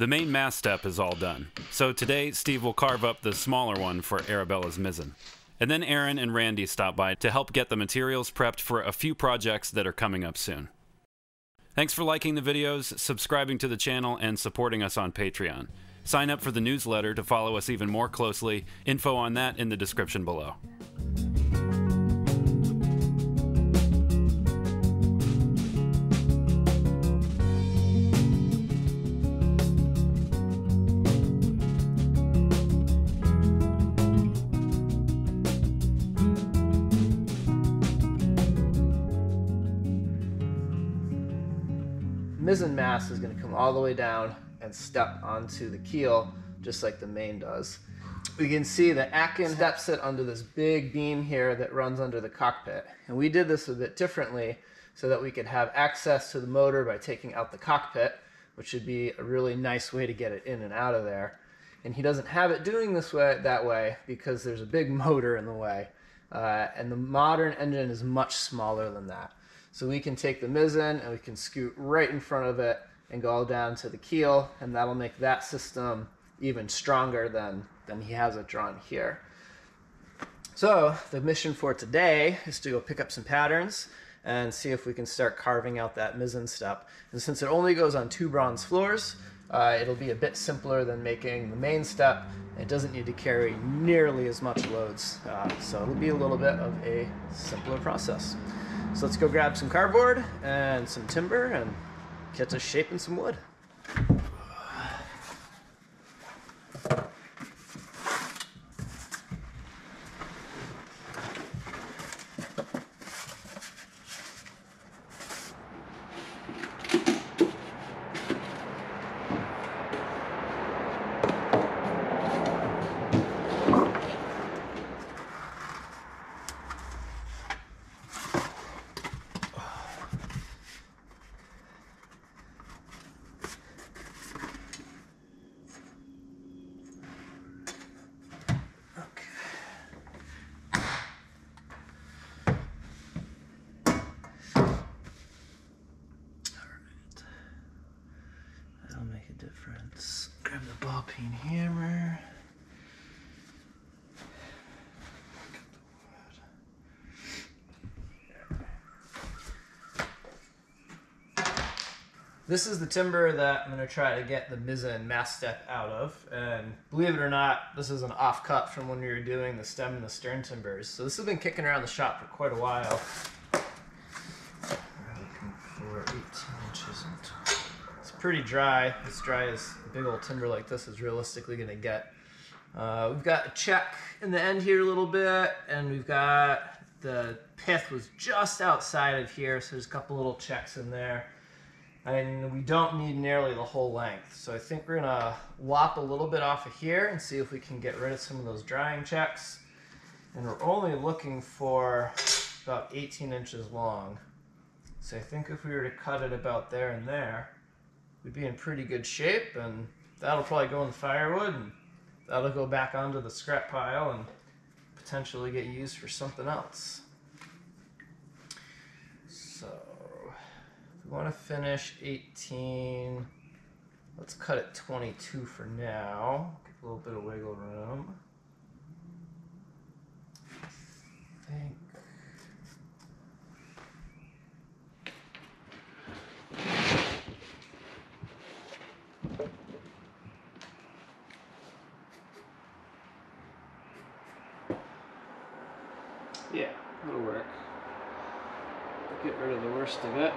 The main mast step is all done, so today Steve will carve up the smaller one for Arabella's mizzen. And then Aaron and Randy stop by to help get the materials prepped for a few projects that are coming up soon. Thanks for liking the videos, subscribing to the channel, and supporting us on Patreon. Sign up for the newsletter to follow us even more closely. Info on that in the description below. Mizzen Mast is going to come all the way down and step onto the keel just like the main does. We can see that Atkin steps it under this big beam here that runs under the cockpit. And we did this a bit differently so that we could have access to the motor by taking out the cockpit, which would be a really nice way to get it in and out of there. And he doesn't have it doing that way because there's a big motor in the way. And the modern engine is much smaller than that. So we can take the mizzen and we can scoot right in front of it and go down to the keel, and that'll make that system even stronger than he has it drawn here. So the mission for today is to go pick up some patterns and see if we can start carving out that mizzen step. And since it only goes on 2 bronze floors, it'll be a bit simpler than making the main step. It doesn't need to carry nearly as much loads, so it'll be a little bit of a simpler process. So let's go grab some cardboard and some timber and get to shaping some wood. Make a difference. Grab the ball peen hammer. This is the timber that I'm going to try to get the Mizzen Mast step out of, and believe it or not, this is an offcut from when we were doing the stem and the stern timbers. So this has been kicking around the shop for quite a while. We're looking for 18 inches into pretty dry, as dry as a big old timber like this is realistically going to get. We've got a check in the end here a little bit, and we've got the pith was just outside of here, so there's a couple little checks in there. And we don't need nearly the whole length, so I think we're going to lop a little bit off of here and see if we can get rid of some of those drying checks. And we're only looking for about 18 inches long. So I think if we were to cut it about there and there, we'd be in pretty good shape, and that'll probably go in the firewood, and that'll go back onto the scrap pile and potentially get used for something else. So if we want to finish 18, let's cut it 22 for now. Give a little bit of wiggle room. I think. Yeah, it'll work. Get rid of the worst of it.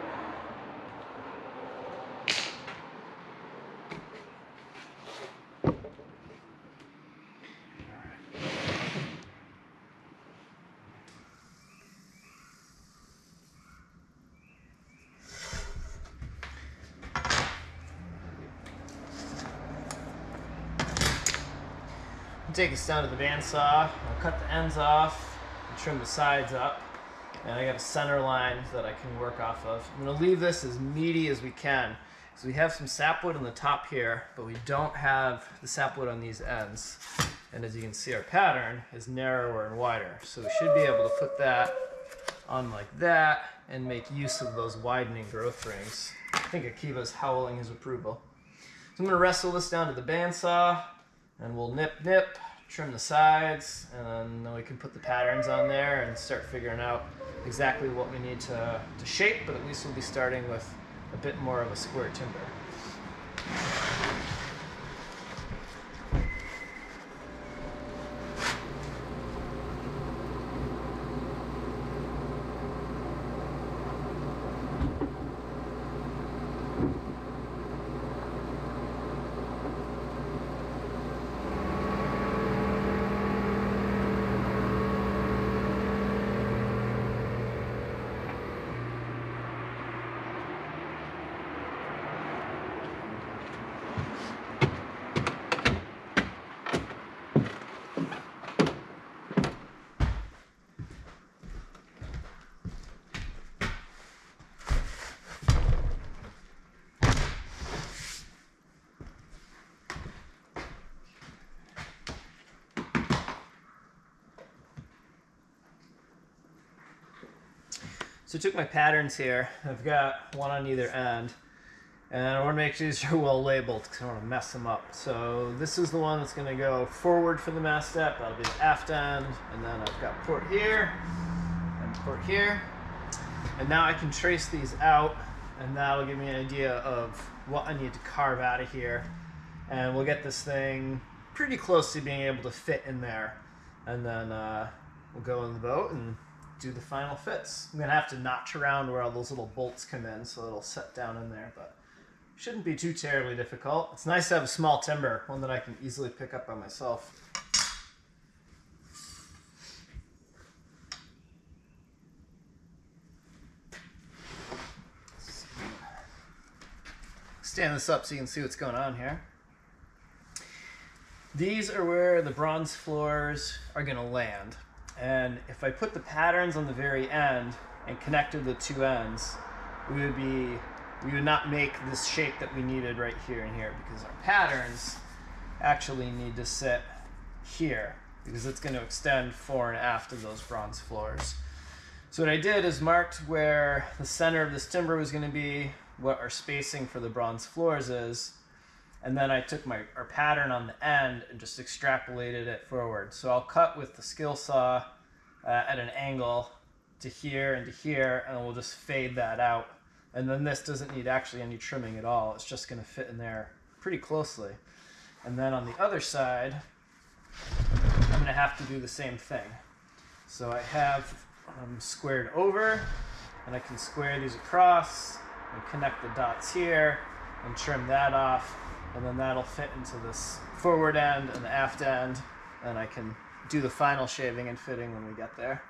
Take this down to the bandsaw. I'll cut the ends off and trim the sides up. And I got a center line that I can work off of. I'm going to leave this as meaty as we can. So we have some sapwood on the top here, but we don't have the sapwood on these ends. And as you can see, our pattern is narrower and wider. So we should be able to put that on like that and make use of those widening growth rings. I think Akiva's howling his approval. I'm going to wrestle this down to the bandsaw, and we'll nip, trim the sides, and then we can put the patterns on there and start figuring out exactly what we need to shape, but at least we'll be starting with a bit more of a square timber. So I took my patterns here. I've got one on either end, and I want to make sure these are well labeled because I don't want to mess them up. So this is the one that's going to go forward for the mast step. That'll be the aft end, and then I've got port here and port here. And now I can trace these out, and that'll give me an idea of what I need to carve out of here. And we'll get this thing pretty close to being able to fit in there. And then we'll go in the boat and do the final fits. I'm going to have to notch around where all those little bolts come in so it'll set down in there, but shouldn't be too terribly difficult. It's nice to have a small timber, one that I can easily pick up by myself. Stand this up so you can see what's going on here. These are where the bronze floors are going to land. And if I put the patterns on the very end and connected the two ends, we would not make this shape that we needed right here and here, because our patterns actually need to sit here because it's going to extend fore and aft of those bronze floors. So what I did is marked where the center of this timber was going to be, what our spacing for the bronze floors is, and then I took our pattern on the end and just extrapolated it forward. So I'll cut with the skill saw at an angle to here and to here, and we'll just fade that out. And then this doesn't need actually any trimming at all. It's just going to fit in there pretty closely. And then on the other side, I'm going to have to do the same thing. So I have squared over, and I can square these across and connect the dots here and trim that off. And then that'll fit into this forward end and the aft end, and I can do the final shaving and fitting when we get there.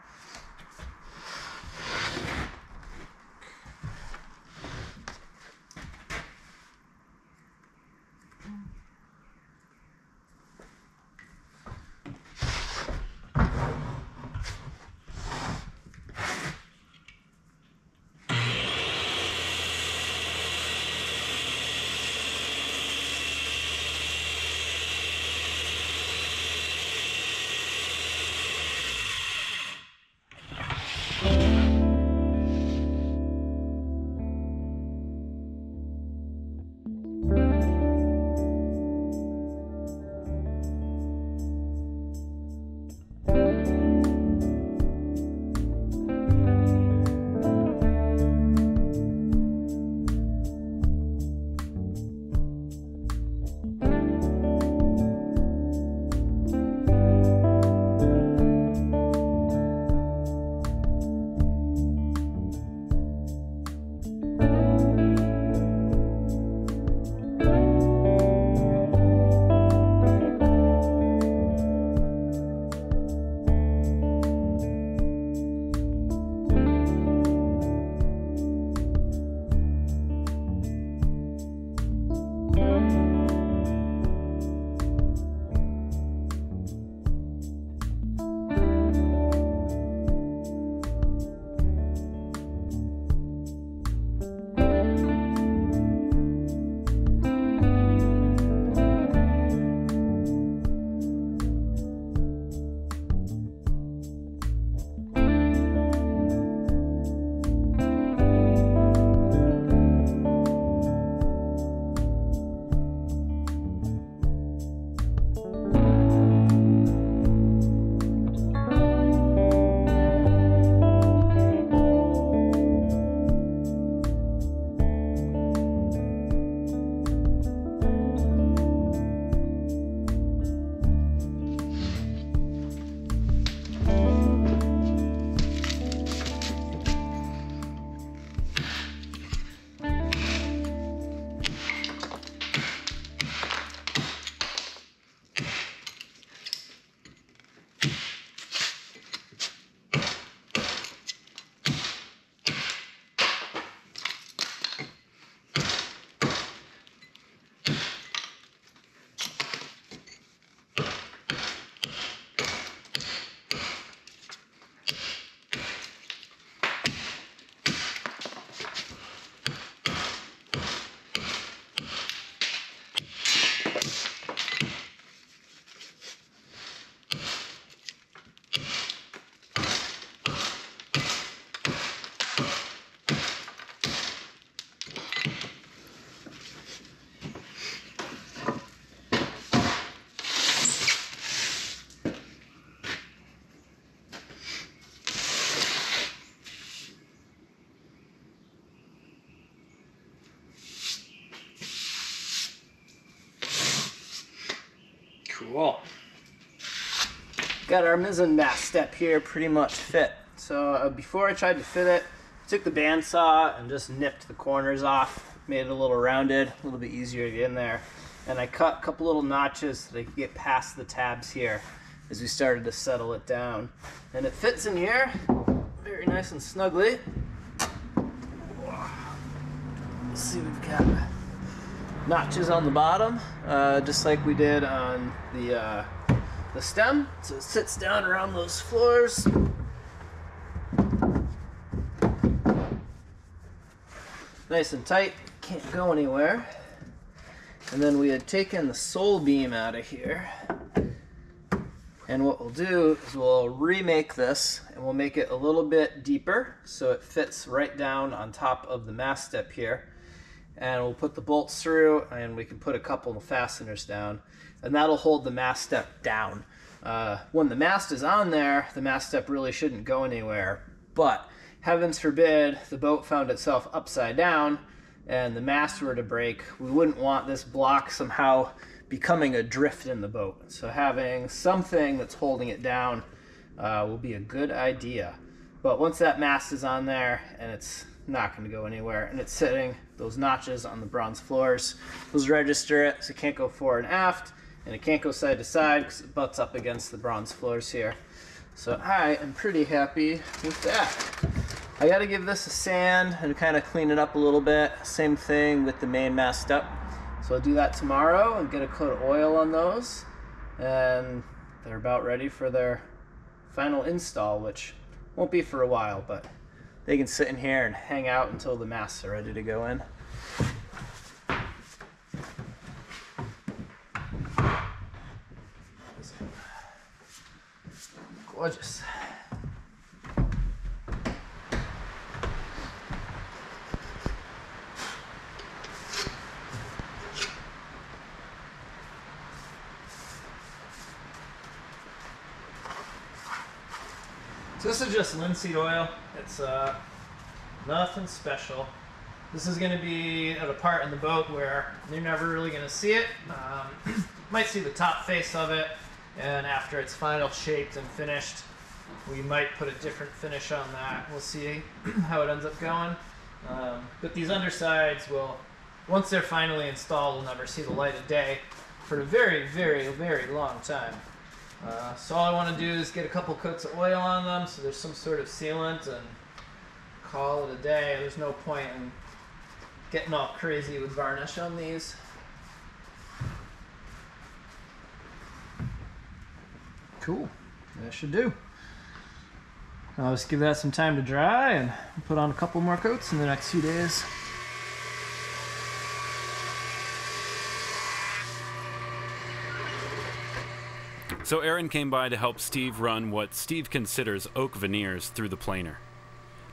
got our Mizzen Mast step here pretty much fit. So before I tried to fit it, I took the bandsaw and just nipped the corners off, made it a little rounded, a little bit easier to get in there. And I cut a couple little notches so they could get past the tabs here as we started to settle it down. And it fits in here very nice and snugly. Let's see, we've got notches on the bottom, just like we did on the stem. So it sits down around those floors. Nice and tight, can't go anywhere. And then we had taken the sole beam out of here. And what we'll do is we'll remake this and we'll make it a little bit deeper so it fits right down on top of the mast step here. And we'll put the bolts through and we can put a couple of fasteners down. And that'll hold the mast step down. When the mast is on there, the mast step really shouldn't go anywhere. But heavens forbid the boat found itself upside down and the mast were to break, we wouldn't want this block somehow becoming adrift in the boat. So having something that's holding it down will be a good idea. But once that mast is on there and it's not going to go anywhere and it's sitting, those notches on the bronze floors, those register it, so it can't go fore and aft and it can't go side to side because it butts up against the bronze floors here. So I am pretty happy with that. I got to give this a sand and kind of clean it up a little bit. Same thing with the main mast up. So I'll do that tomorrow and get a coat of oil on those. And they're about ready for their final install, which won't be for a while, but they can sit in here and hang out until the masts are ready to go in. Gorgeous. So this is just linseed oil. It's nothing special. This is going to be at a part in the boat where you're never really going to see it. Might see the top face of it, and after it's final shaped and finished, we might put a different finish on that. We'll see how it ends up going. But these undersides will, once they're finally installed, will never see the light of day for a very, very, very long time. So all I want to do is get a couple coats of oil on them so there's some sort of sealant and call it a day. There's no point in getting all crazy with varnish on these. Cool, that should do. I'll just give that some time to dry and put on a couple more coats in the next few days. So Aaron came by to help Steve run what Steve considers oak veneers through the planer.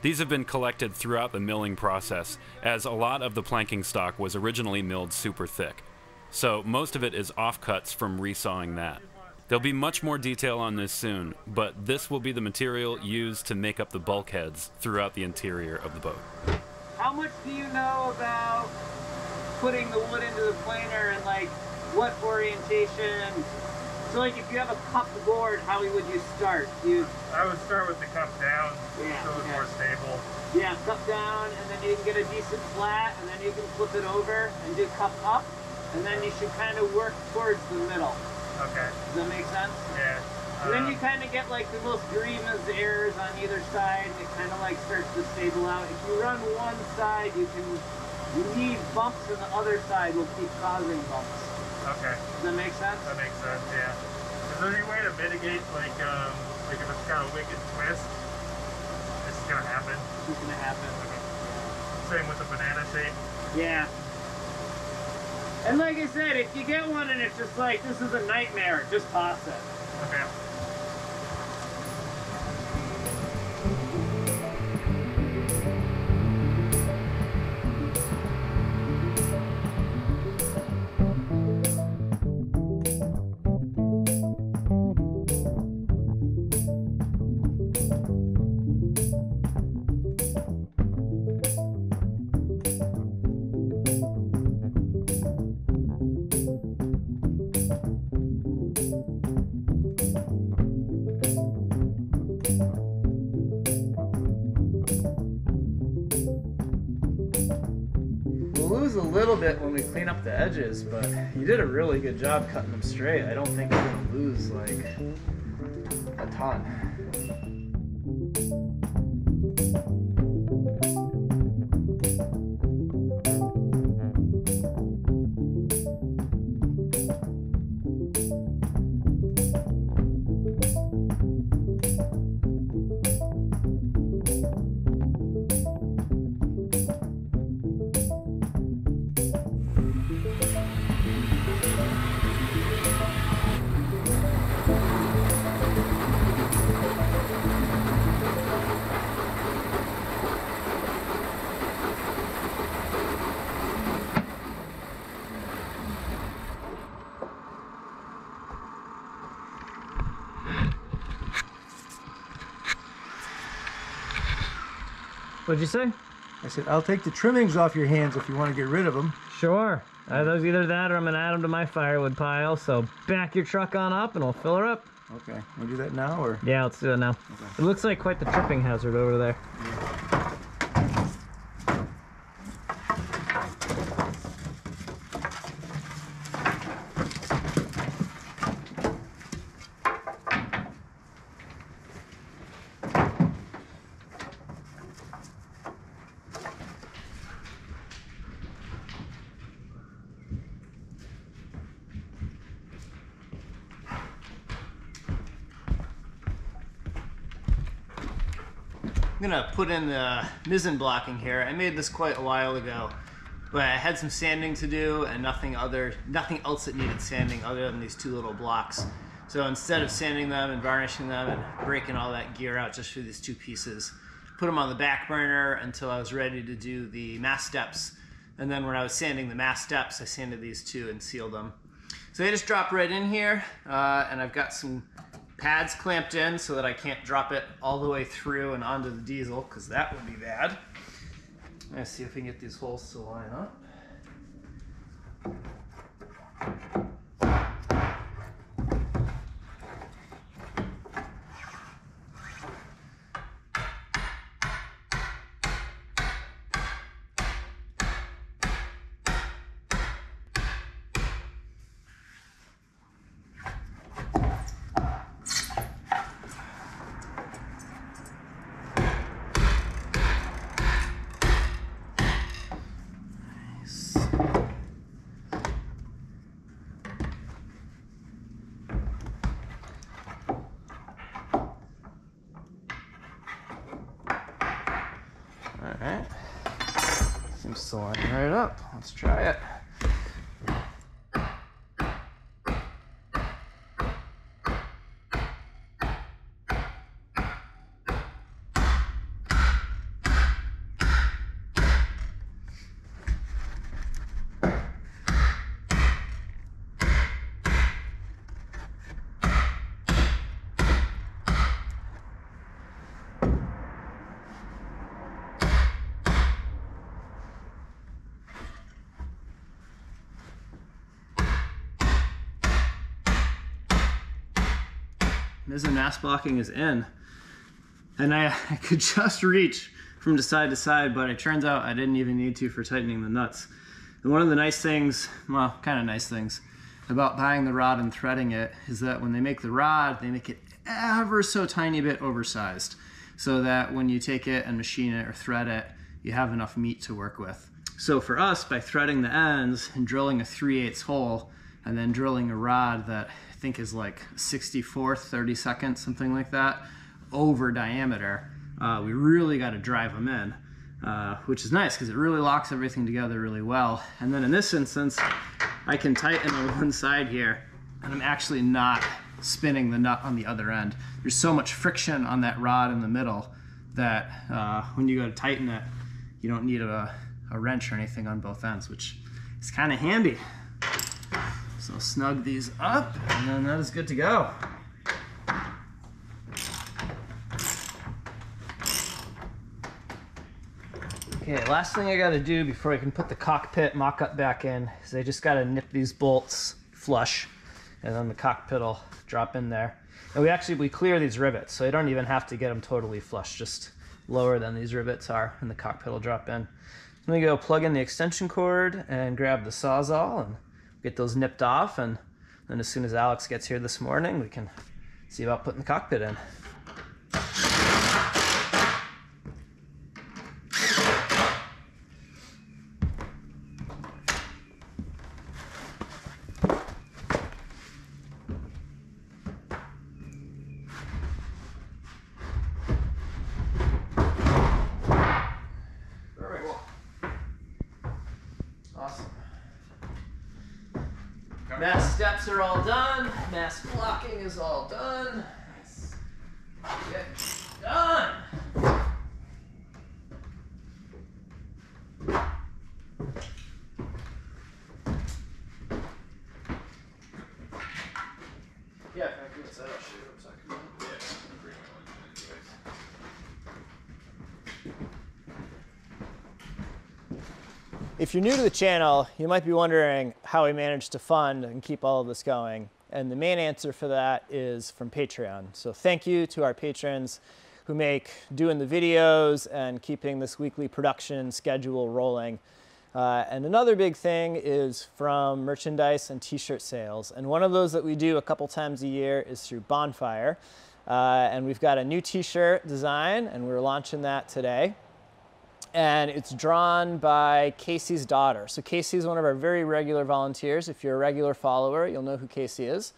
These have been collected throughout the milling process, as a lot of the planking stock was originally milled super thick. So most of it is offcuts from resawing that. There'll be much more detail on this soon, but this will be the material used to make up the bulkheads throughout the interior of the boat. How much do you know about putting the wood into the planer and like what orientation? So like if you have a cupped board, how would you start? I would start with the cup down, Yeah, so it's okay. more stable. Yeah, cup down, and then you can get a decent flat, and then you can flip it over and do cup up, and then you should kind of work towards the middle. Okay. Does that make sense? Yeah. And then you kind of get like the most grievous errors on either side, and it kind of like starts to stable out. If you run one side, you need bumps, and the other side will keep causing bumps. Okay. Does that make sense? That makes sense, yeah. Is there any way to mitigate, like if it's got a wicked twist, this is gonna happen? It's just gonna happen. Same with the banana shape? Yeah. And like I said, if you get one and it's just like, this is a nightmare, just toss it. Okay. lose a little bit when we clean up the edges, but you did a really good job cutting them straight. I don't think you're gonna lose like a ton. What'd you say? I said, I'll take the trimmings off your hands if you want to get rid of them. Sure. There's either that or I'm gonna add them to my firewood pile. So back your truck on up and we'll fill her up. Okay, we'll do that now, or? Yeah, let's do that now. Okay. It looks like quite the tripping hazard over there. Yeah. I'm gonna put in the Mizzen blocking here. I made this quite a while ago, but I had some sanding to do and nothing else that needed sanding other than these 2 little blocks. So instead of sanding them and varnishing them and breaking all that gear out just for these 2 pieces, put them on the back burner until I was ready to do the mast steps. And then when I was sanding the mast steps, I sanded these 2 and sealed them. So they just drop right in here, and I've got some pads clamped in so that I can't drop it all the way through and onto the diesel, because that would be bad. Let's see if we can get these holes to line up. Alright, seems to line right up. Let's try it. Mizzen mast blocking is in, and I could just reach from side to side, but it turns out I didn't even need to for tightening the nuts. And one of the nice things, well, kind of nice things, about buying the rod and threading it is that when they make the rod, they make it ever so tiny bit oversized, so that when you take it and machine it or thread it, you have enough meat to work with. So for us, by threading the ends and drilling a 3/8 hole, and then drilling a rod that I think is like 64th, 32nd, something like that, over diameter, we really got to drive them in, which is nice because it really locks everything together really well. And then in this instance, I can tighten on one side here, and I'm actually not spinning the nut on the other end. There's so much friction on that rod in the middle that when you go to tighten it, you don't need a wrench or anything on both ends, which is kind of handy. So snug these up, and then that is good to go. Okay, last thing I gotta do before I can put the cockpit mock-up back in is I just gotta nip these bolts flush, and then the cockpit will drop in there. And we clear these rivets, so I don't even have to get them totally flush, just lower than these rivets are, and the cockpit will drop in. Let me go plug in the extension cord and grab the Sawzall and get those nipped off, and then as soon as Alix gets here this morning, we can see about putting the cockpit in. Awesome. Mast steps are all done. Mast blocking is all done. Get done. Yeah, if I can set up, shoot up a second. If you're new to the channel, you might be wondering how we managed to fund and keep all of this going. And the main answer for that is from Patreon. So thank you to our patrons who make doing the videos and keeping this weekly production schedule rolling. And another big thing is from merchandise and t-shirt sales. And one of those that we do a couple times a year is through Bonfire. And we've got a new t-shirt design, and we're launching that today. And it's drawn by Casey's daughter. So Casey is one of our very regular volunteers. If you're a regular follower, you'll know who Casey is.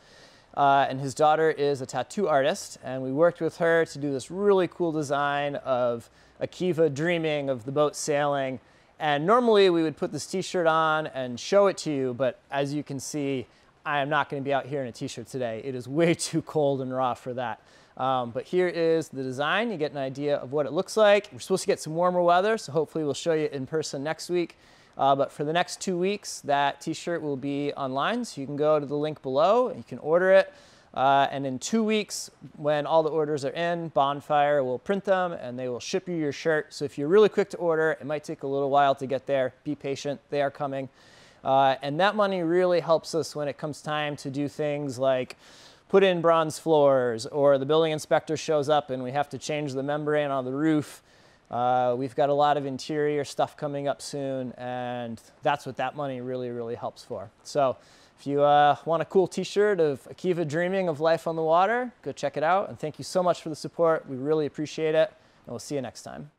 And his daughter is a tattoo artist, and we worked with her to do this really cool design of Akiva dreaming of the boat sailing. And normally we would put this t-shirt on and show it to you, but as you can see, I am not going to be out here in a t-shirt today. It is way too cold and raw for that. But here is the design. You get an idea of what it looks like. We're supposed to get some warmer weather, so hopefully we'll show you in person next week. But for the next 2 weeks, that t-shirt will be online, so you can go to the link below and you can order it. And in 2 weeks, when all the orders are in, Bonfire will print them and they will ship you your shirt. So if you're really quick to order, it might take a little while to get there. Be patient, they are coming. And that money really helps us when it comes time to do things like put in bronze floors, or the building inspector shows up and we have to change the membrane on the roof. We've got a lot of interior stuff coming up soon, and that's what that money really, really helps for. So if you want a cool t-shirt of Akiva dreaming of life on the water, go check it out. And thank you so much for the support. We really appreciate it, and we'll see you next time.